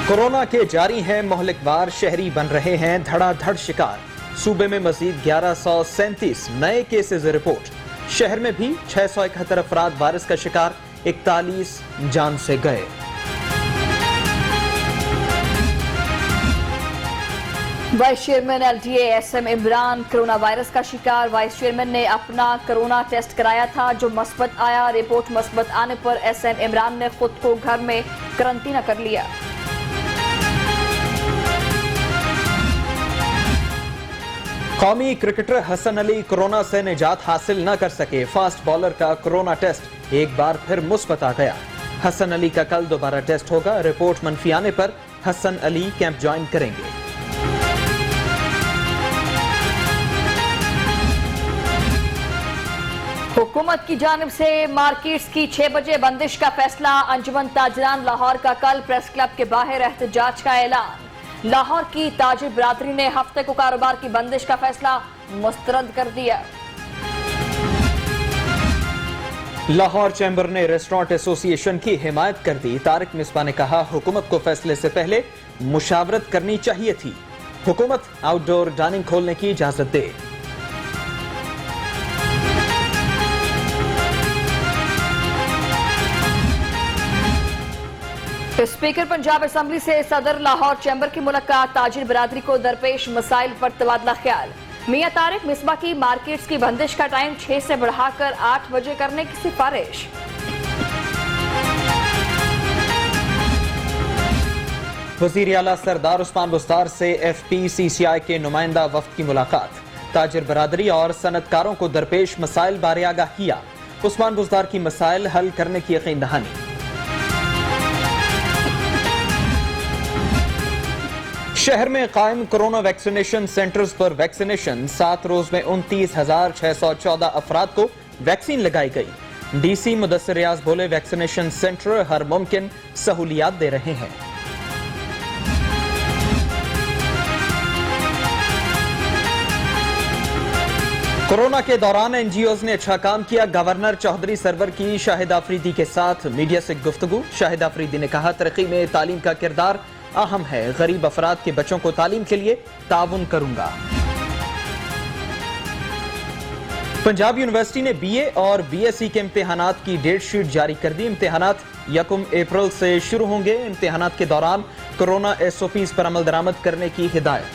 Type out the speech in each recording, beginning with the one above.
Corona के जारी हैं मोहलिकवार, शहरी बन रहे हैं धड़ाधड़ शिकार। सूबे में मजीद 1137 नए केसेज रिपोर्ट। शहर में भी 671 अफराद वायरस का शिकार, 41 जान से गए। Vice chairman LTA SM Imran corona virus का शिकार। वाइस चेयरमैन ने अपना कोरोना टेस्ट कराया था जो मस्बत आया। रिपोर्ट मस्बत आने पर एसएम इमरान ने खुद को घर में क्वारंटीन कर लिया। कौमी क्रिकेटर हसन अली कोरोना से निजात हासिल न कर सके। फास्ट बॉलर का कोरोना टेस्ट एक बार फिर मुस्बत आ गया। हसन अली का कल दोबारा टेस्ट होगा। रिपोर्ट मनफी आने पर हसन अली कैंप ज्वाइन करेंगे। हुकूमत की जानिब से मार्केट्स की 6 बजे बंदिश का फैसला। अंजुमन ताजरान लाहौर का कल प्रेस क्लब के बाहर एहतजाज का ऐलान। लाहौर की ताजिर बरादरी ने हफ्ते को कारोबार की बंदिश का फैसला मुस्तरद कर दिया। लाहौर चैम्बर ने रेस्टोरेंट एसोसिएशन की हिमायत कर दी। तारिक मिसबा ने कहा, हुकूमत को फैसले से पहले मुशावरत करनी चाहिए थी। हुकूमत आउटडोर डाइनिंग खोलने की इजाजत दे। स्पीकर पंजाब असेंबली से सदर लाहौर चैम्बर की मुलाकात। ताजिर बरादरी को दरपेश मसाइल पर तबादला ख्याल। मियां तारिक मिसबा की मार्केट्स की बंदिश का टाइम 6 से बढ़ाकर 8 बजे करने की सिफारिश। वजीर आला सरदार उस्मान बुज़दार से FPCCI के नुमाइंदा वफ्द की मुलाकात। ताजिर बरादरी और सनतकारों को दरपेश मसाइल बारे आगाह किया। उस्मान बुज़दार की मसाइल हल करने की यकीन दहानी। शहर में कायम कोरोना वैक्सीनेशन सेंटर्स पर वैक्सीनेशन। 7 रोज में 29,614 अफराद को वैक्सीन लगाई गई। DC मुदस्सिर रियाज बोले, वैक्सीनेशन सेंटर हर मुमकिन सहूलियात दे रहे हैं। कोरोना के दौरान NGOs ने अच्छा काम किया। गवर्नर चौधरी सरवर की शाहिद आफरीदी के साथ मीडिया से गुफ्तगू। शाहिद आफरीदी ने कहा, तरक्की में तालीम का किरदार अहम है। गरीब अफराद के बच्चों को तालीम के लिए ताउन करूंगा। पंजाब यूनिवर्सिटी ने BA और BSc के इम्तिहानात की डेट शीट जारी कर दी। इम्तिहानात 1 अप्रैल से शुरू होंगे। इम्तिहानात के दौरान कोरोना SOPs पर अमल दरामद करने की हिदायत।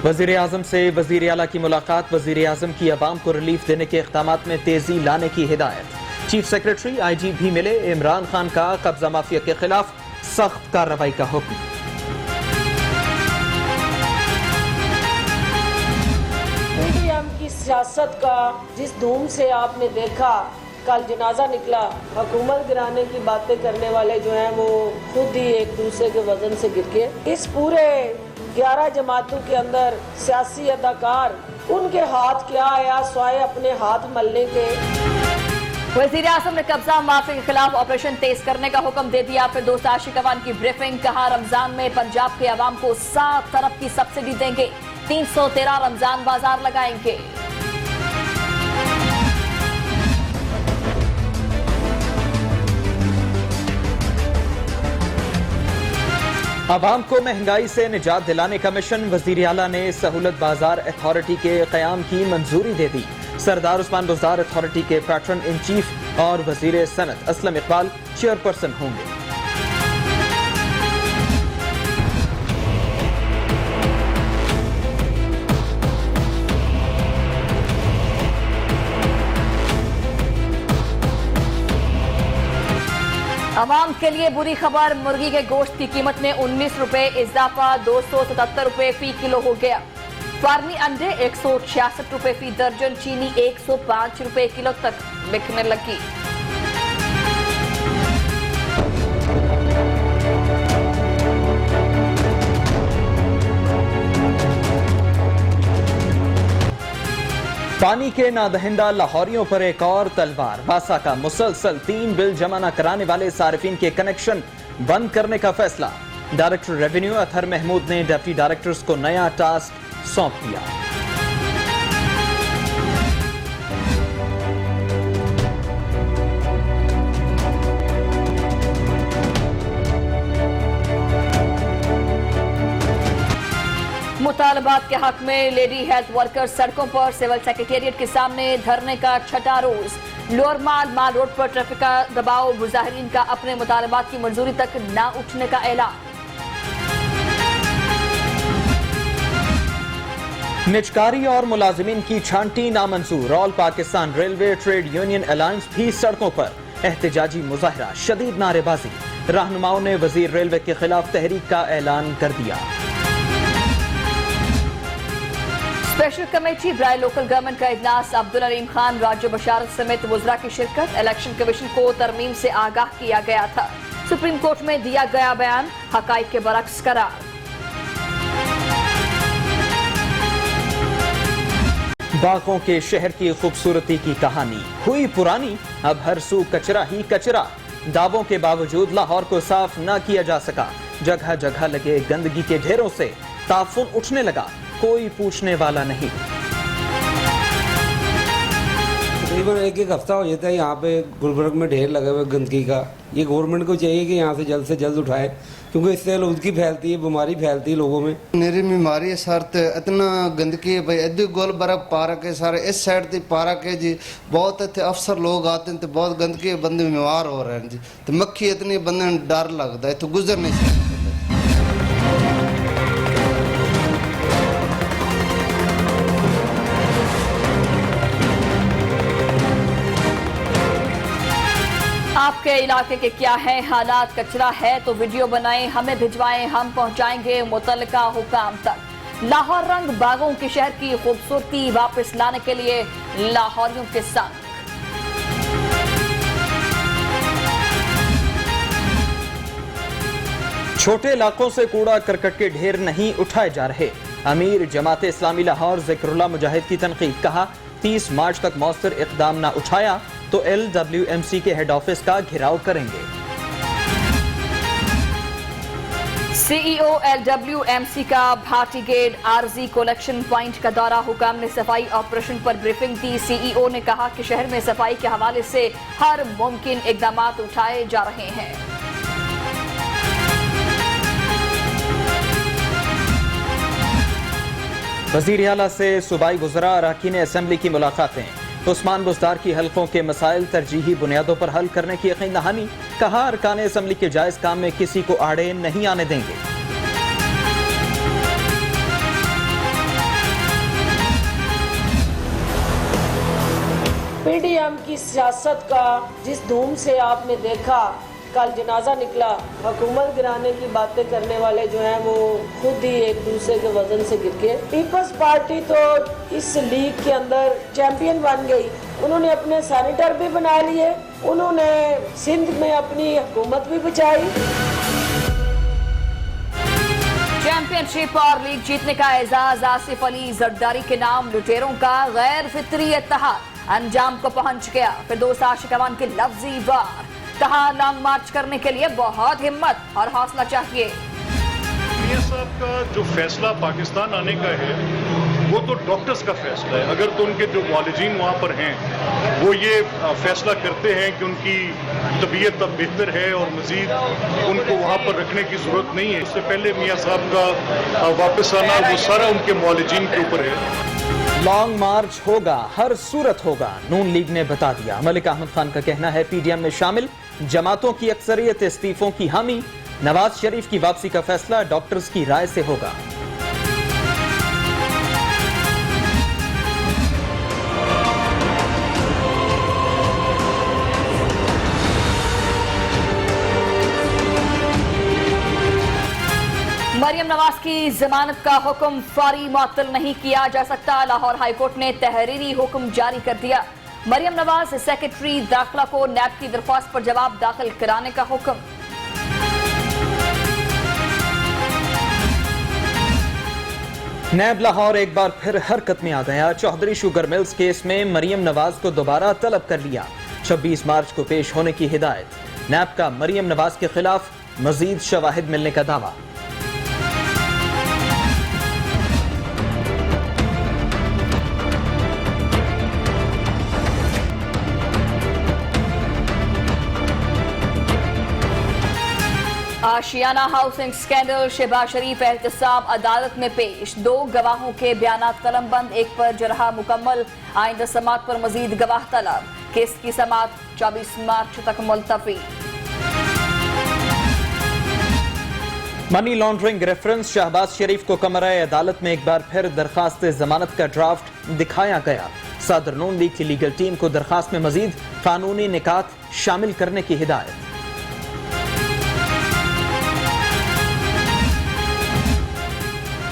वजीर आजम से वजीर आला की मुलाकात। वजीर आजम की अवाम को रिलीफ देने के इक़दामात में तेजी लाने की हिदायत। चीफ सेक्रेटरी IG भी मिले। इमरान खान का कब्जा माफिया के खिलाफ सख्त कार्रवाई का हुक्म। PDM की सियासत का जिस धूम से आपने देखा कल जनाजा निकला, हुकूमत गिराने की बातें करने वाले जो हैं वो खुद ही एक दूसरे के वजन से गिर के, इस पूरे 11 जमातों के अंदर सियासी अदाकार, उनके हाथ क्या आया स्वाय अपने हाथ मलने के। वजीर आजम ने कब्जा माफिया के खिलाफ ऑपरेशन तेज करने का हुक्म दे दिया। फिर दोस्त आशिक अवान की ब्रीफिंग। कहा, रमजान में पंजाब के अवाम को 7 अरब की सब्सिडी देंगे। 313 रमजान बाजार लगाएंगे। अवाम को महंगाई से निजात दिलाने का मिशन। वजीर आला ने सहूलत बाजार अथॉरिटी के क़याम की मंजूरी दे दी। सरदार उस्मान बुज़दार अथॉरिटी के पैट्रन इन चीफ और वजीर सनत असलम इकबाल चेयरपर्सन होंगे। अवाम के लिए बुरी खबर। मुर्गी के गोश्त की कीमत में 19 रुपए इजाफा। 277 रुपए फी किलो हो गया। फार्मी अंडे 166 रुपए फी दर्जन। चीनी 105 रुपए किलो तक बिकने लगी। पानी के नादहिंदा लाहौरियों पर एक और तलवार। बासा का मुसलसल 3 बिल जमा न कराने वाले सारिफिन के कनेक्शन बंद करने का फैसला। डायरेक्टर रेवेन्यू अतहर महमूद ने डिप्टी डायरेक्टर्स को नया टास्क सौंप दिया। मुतालबात के हक में लेडी हेल्थ वर्कर्स सड़कों पर, सिविल सेक्रेटेरिएट के सामने धरने का छठा रोज। लोअर माल रोड पर ट्रैफिक का दबाव, मुजाहिरीन का अपने मुतालबात की मंजूरी तक न उठने का ऐलान। निजकारी और मुलाजिमीन की छांटी नामंजूर। All Pakistan railway trade union alliance भी सड़कों पर, एहतजाजी मुजाहरा, शदीद नारेबाजी। रहनुमाओं ने वजीर रेलवे के खिलाफ तहरीक का ऐलान कर दिया। स्पेशल कमेटी बराए लोकल गवर्नमेंट का इजलास, अब्दुल अलीम खान, राज्य बशारत समेत वज़रा की शिरकत। इलेक्शन कमीशन को तरमीम से आगाह किया गया था। सुप्रीम कोर्ट में दिया गया बयान, हकाइक के बरक्स करार। बागों के शहर की खूबसूरती की कहानी हुई पुरानी, अब हर सू कचरा ही कचरा। दावों के बावजूद लाहौर को साफ न किया जा सका। जगह जगह लगे गंदगी के ढेरों से ताफुन उठने लगा, कोई पूछने वाला नहीं। तकरीबन एक हफ्ता हो जाता है यहाँ पे गुलबर्ग में ढेर लगे हुए गंदगी का। ये गवर्नमेंट को चाहिए कि यहाँ से जल्द उठाए, क्योंकि इससे आलूदगी फैलती है, बीमारी फैलती है लोगों में। मेरी बीमारी है सर, तो इतना गंदगी है भाई। इधर गुलबर्ग पार्क है सारे, इस साइड से पार्क है जी। बहुत इतने अफसर लोग आते हैं तो बहुत गंदगी है, बंदे बीमार हो रहे हैं जी। तो मक्खी इतनी बंदे ने डर लगता है, तो गुजर नहीं सकते। आपके इलाके के क्या है हालात? कचरा है तो वीडियो बनाएं, हमें भिजवाएं, हम पहुंचाएंगे मुतल्लिका हुकाम तक। लाहौर रंग बागों के शहर की खूबसूरती वापस लाने के लिए लाहौरियों के साथ। छोटे इलाकों से कूड़ा करकट के ढेर नहीं उठाए जा रहे। अमीर जमात इस्लामी लाहौर ज़िक्रुल्लाह मुजाहिद की तनकीद, कहा 30 मार्च तक मौसर इक़दाम न उठाया तो LWMC के हेड ऑफिस का घेराव करेंगे। CEO LWMC का Bhati gate RG collection point का दौरा, हुकाम ने सफाई ऑपरेशन पर ब्रीफिंग दी। CEO ने कहा कि शहर में सफाई के हवाले से हर मुमकिन इकदाम उठाए जा रहे हैं। वज़ीर आला से सूबाई वज़रा अरकान असेंबली की मुलाकातें। उस्मान बुज़दार की हल्कों के मसाइल तरजीही बुनियादों पर हल करने की यकीन दहानी, कहा अरकान असेंबली के जायज काम में किसी को आड़े नहीं आने देंगे। PDM की सियासत का जिस धूम से आपने देखा, कल जनाजा निकला, हुकूमत गिराने की बातें करने वाले जो हैं वो खुद ही एक दूसरे के वजन से गिर गए। पीपल्स पार्टी तो इस लीग के अंदर चैंपियन बन गई। उन्होंने अपने सेनेटर भी बना लिए, उन्होंने सिंध में अपनी हुकूमत भी बचाई। चैंपियनशिप और लीग जीतने का एजाज आसिफ अली जरदारी के नाम लुटेरों का गैर फितरी इत्तेहाद अंजाम को पहुंच गया। फिरदौस आशिकवान के लफ्जी वार, कहा लॉन्ग मार्च करने के लिए बहुत हिम्मत और हौसला चाहिए। मियां साहब का जो फैसला पाकिस्तान आने का है वो तो डॉक्टर्स का फैसला है। अगर तो उनके जो वालिदीन वहाँ पर हैं वो ये फैसला करते हैं कि उनकी तबीयत अब बेहतर है और मजीद उनको वहाँ पर रखने की ज़रूरत नहीं है, इससे पहले मियां साहब का वापस आना वो सारा उनके वालिदीन के ऊपर है। लॉन्ग मार्च होगा, हर सूरत होगा, नून लीग ने बता दिया। मलिक अहमद खान का कहना है PDM में शामिल जमातों की अक्सरियत इस्तीफों की हामी। नवाज शरीफ की वापसी का फैसला डॉक्टर्स की राय से होगा। मरियम नवाज की जमानत का हुक्म फौरी मुअत्तल नहीं किया जा सकता। लाहौर हाईकोर्ट ने तहरीरी हुक्म जारी कर दिया। मरियम नवाज सेक्रेटरी दाखिला को नैब की दरख्वास्त पर जवाब दाखिल कराने का हुक्म। नैब लाहौर एक बार फिर हरकत में आ गया। चौधरी शुगर मिल्स केस में मरियम नवाज को दोबारा तलब कर लिया। 26 मार्च को पेश होने की हिदायत। नैब का मरियम नवाज के खिलाफ मजीद शवाहिद मिलने का दावा। आशियाना हाउसिंग स्कैंडल, शहबाज शरीफ एहतसाब अदालत में पेश, 2 गवाहों के बयानात कलमबंद, एक पर जरहा मुकम्मल, आइंदा समात पर मजीद गवाह तलब, केस की समात 24 मार्च तक मुलतवी। मनी लॉन्ड्रिंग रेफरेंस, शहबाज शरीफ को कमरा अदालत में एक बार फिर दरखास्त जमानत का ड्राफ्ट दिखाया गया। सदर नून लीग की लीगल टीम को दरखास्त में मजीद कानूनी निकात शामिल करने की हिदायत।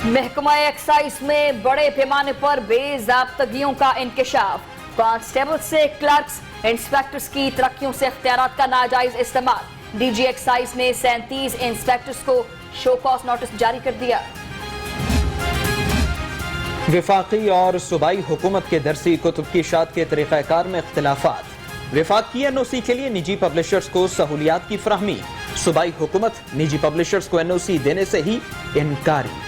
महकमा एक्साइज में बड़े पैमाने पर बेजाब्तगियों का इंकशाफ, कांस्टेबल से क्लर्क्स, इंस्पेक्टर्स की तरक्कियों से इख्तियारात का नाजायज इस्तेमाल। डीजी एक्साइज ने 37 इंस्पेक्टर्स को शो कॉज नोटिस जारी कर दिया। विफाकी और सूबाई हुकूमत के दरसी कुतुब की इशात के तरीक़ाकार में इख्तिलाफात, विफाक की एनओसी के लिए निजी पब्लिशर्स को सहूलियात की फराहमी, सूबाई हुकूमत निजी पब्लिशर्स को एनओसी देने से ही इनकारी।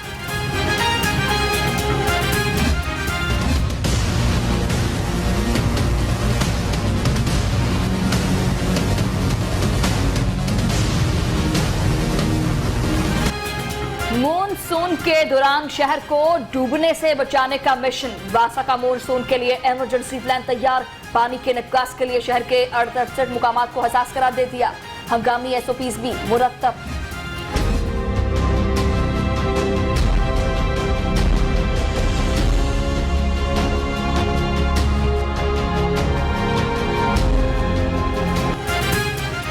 मानसून के दौरान शहर को डूबने से बचाने का मिशन, वासा का मानसून के लिए इमरजेंसी प्लान तैयार, पानी के निकास के लिए शहर के 68 मुकामात को हसास करार दे दिया, हंगामी एसओपीज भी मुरतब।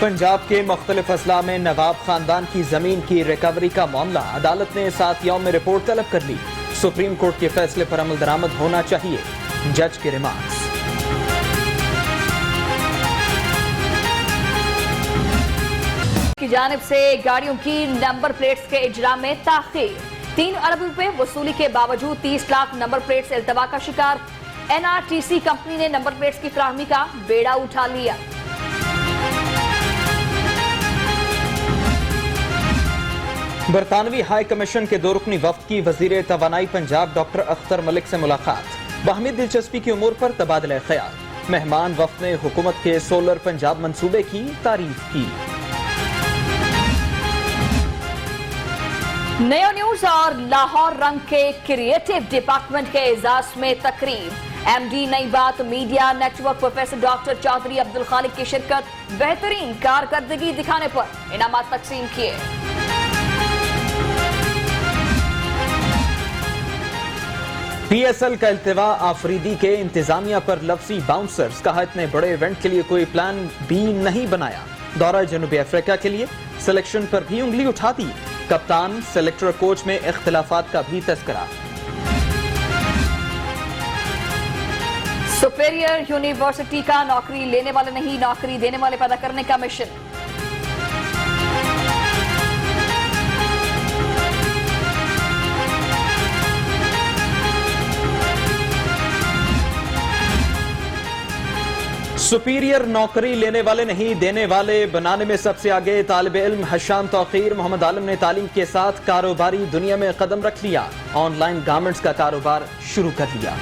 पंजाब के मुख्तलिफ अजला में नवाब खानदान की जमीन की रिकवरी का मामला, अदालत ने 7 यौम में रिपोर्ट तलब कर ली। सुप्रीम कोर्ट के फैसले पर अमल दरामद होना चाहिए, जज के रिमार्क्स। की जानिब से गाड़ियों की नंबर प्लेट्स के इजरा में ताखीर, 3 अरब रुपए वसूली के बावजूद 30 लाख नंबर प्लेट्स इल्तवा का शिकार। एनआरटीसी कंपनी ने नंबर प्लेट्स की फराहमी का बेड़ा उठा लिया। बरतानवी हाई कमीशन के 2 रुकनी वफ्द की वजीर तवानाई पंजाब डॉक्टर अख्तर मलिक से मुलाकात, बाहमी दिलचस्पी की उमूर पर तबादला ख्याल। मेहमान वफ्द ने हुकूमत के सोलर पंजाब मंसूबे की तारीफ की। नयो न्यूज और लाहौर रंग के क्रिएटिव डिपार्टमेंट के एजाज में तकरीब, MD Nai Baat media network professor doctor Chaudhry Abdul Khaliq की शिरकत, बेहतरीन कारकर्दगी दिखाने पर इनामात तकसीम किए। पीएसएल का इल्तिवा आफरीदी के इंतजामिया पर लफ्जी बाउंसर्स, कहा इतने बड़े इवेंट के लिए कोई प्लान बी नहीं बनाया। दौरा जनूबी अफ्रीका के लिए सिलेक्शन पर भी उंगली उठा दी, कप्तान सेलेक्टर कोच में इख्तिलाफात का भी तस्करा। सुपेरियर यूनिवर्सिटी का नौकरी लेने वाले नहीं नौकरी देने वाले पैदा करने का मिशन। सुपीरियर नौकरी लेने वाले नहीं देने वाले बनाने में सबसे आगे तालिब इल्म हशाम तौकीर मोहम्मद आलम ने तालीम के साथ कारोबारी दुनिया में कदम रख लिया, ऑनलाइन गारमेंट्स का कारोबार शुरू कर लिया।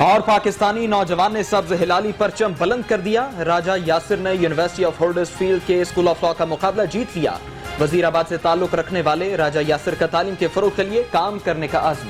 और पाकिस्तानी नौजवान ने सब्ज हिलाली परचम बुलंद कर दिया, राजा यासिर ने यूनिवर्सिटी ऑफ हडर्सफील्ड के स्कूल ऑफ लॉ का मुकाबला जीत लिया। वजीराबाद से ताल्लुक रखने वाले राजा यासिर का तालीम के फरोग के लिए काम करने का आज़म।